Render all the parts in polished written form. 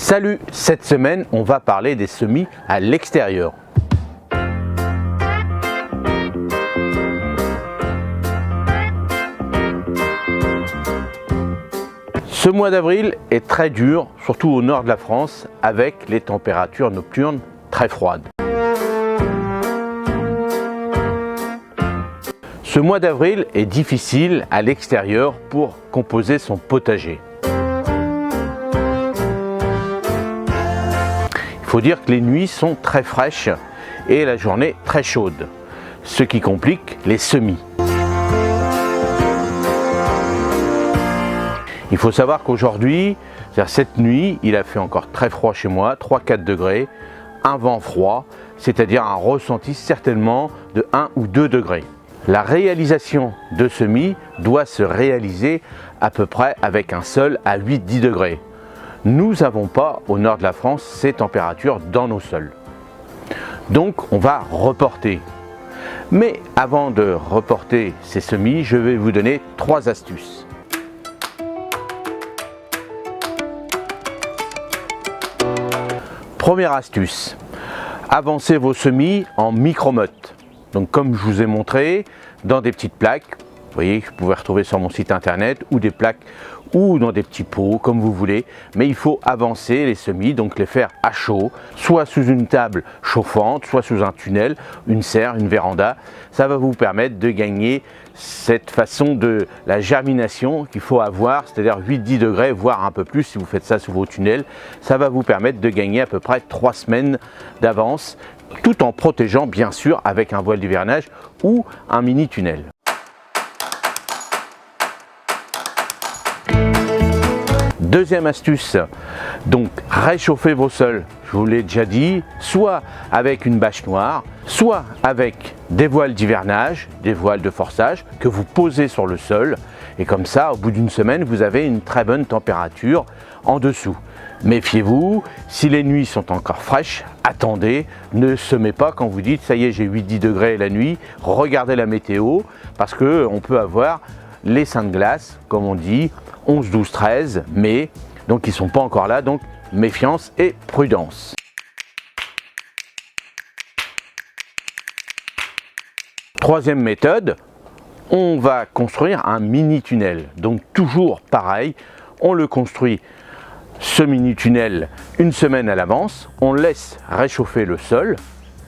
Salut, cette semaine on va parler des semis à l'extérieur. Ce mois d'avril est très dur, surtout au nord de la France, avec les températures nocturnes très froides. Ce mois d'avril est difficile à l'extérieur pour composer son potager. Il faut dire que les nuits sont très fraîches et la journée très chaude, ce qui complique les semis. Il faut savoir qu'aujourd'hui, cette nuit, il a fait encore très froid chez moi, 3-4 degrés, un vent froid, c'est-à-dire un ressenti certainement de 1 ou 2 degrés. La réalisation de semis doit se réaliser à peu près avec un sol à 8-10 degrés. Nous n'avons pas au nord de la France ces températures dans nos sols. Donc on va reporter. Mais avant de reporter ces semis, je vais vous donner 3 astuces. Première astuce, avancez vos semis en micro-mottes. Donc comme je vous ai montré, dans des petites plaques, vous voyez, que vous pouvez retrouver sur mon site internet, ou des plaques, ou dans des petits pots, comme vous voulez. Mais il faut avancer les semis, donc les faire à chaud, soit sous une table chauffante, soit sous un tunnel, une serre, une véranda. Ça va vous permettre de gagner cette façon de la germination qu'il faut avoir, c'est-à-dire 8-10 degrés, voire un peu plus si vous faites ça sous vos tunnels. Ça va vous permettre de gagner à peu près 3 semaines d'avance, tout en protégeant bien sûr avec un voile d'hivernage ou un mini tunnel. Deuxième astuce, donc réchauffez vos sols, je vous l'ai déjà dit, soit avec une bâche noire, soit avec des voiles d'hivernage, des voiles de forçage que vous posez sur le sol, et comme ça au bout d'une semaine vous avez une très bonne température en dessous. Méfiez-vous, si les nuits sont encore fraîches, attendez, ne semez pas quand vous dites ça y est j'ai 8-10 degrés la nuit, regardez la météo parce qu'on peut avoir les seins de glace comme on dit, 11, 12, 13 mai, donc ils ne sont pas encore là, donc méfiance et prudence. Troisième méthode, on va construire un mini tunnel, donc toujours pareil, on le construit ce mini tunnel une semaine à l'avance, on laisse réchauffer le sol,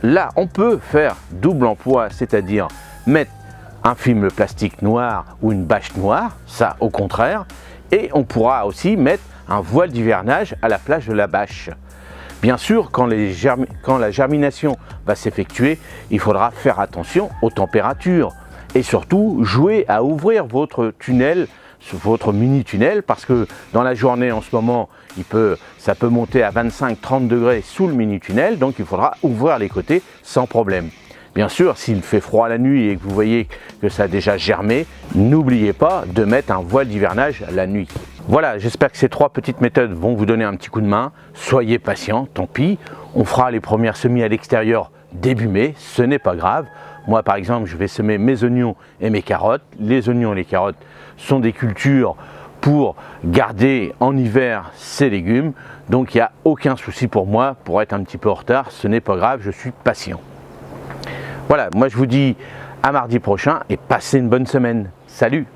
là on peut faire double emploi, c'est-à-dire mettre un film plastique noir ou une bâche noire, ça au contraire, et on pourra aussi mettre un voile d'hivernage à la place de la bâche. Bien sûr, quand la germination va s'effectuer, il faudra faire attention aux températures et surtout jouer à ouvrir votre tunnel, votre mini tunnel, parce que dans la journée en ce moment, ça peut monter à 25-30 degrés sous le mini tunnel, donc il faudra ouvrir les côtés sans problème. Bien sûr, s'il fait froid la nuit et que vous voyez que ça a déjà germé, n'oubliez pas de mettre un voile d'hivernage la nuit. Voilà, j'espère que ces 3 petites méthodes vont vous donner un petit coup de main. Soyez patient, tant pis. On fera les premières semis à l'extérieur début mai, ce n'est pas grave. Moi par exemple, je vais semer mes oignons et mes carottes. Les oignons et les carottes sont des cultures pour garder en hiver ces légumes. Donc il n'y a aucun souci pour moi, pour être un petit peu en retard, ce n'est pas grave, je suis patient. Voilà, moi je vous dis à mardi prochain et passez une bonne semaine. Salut!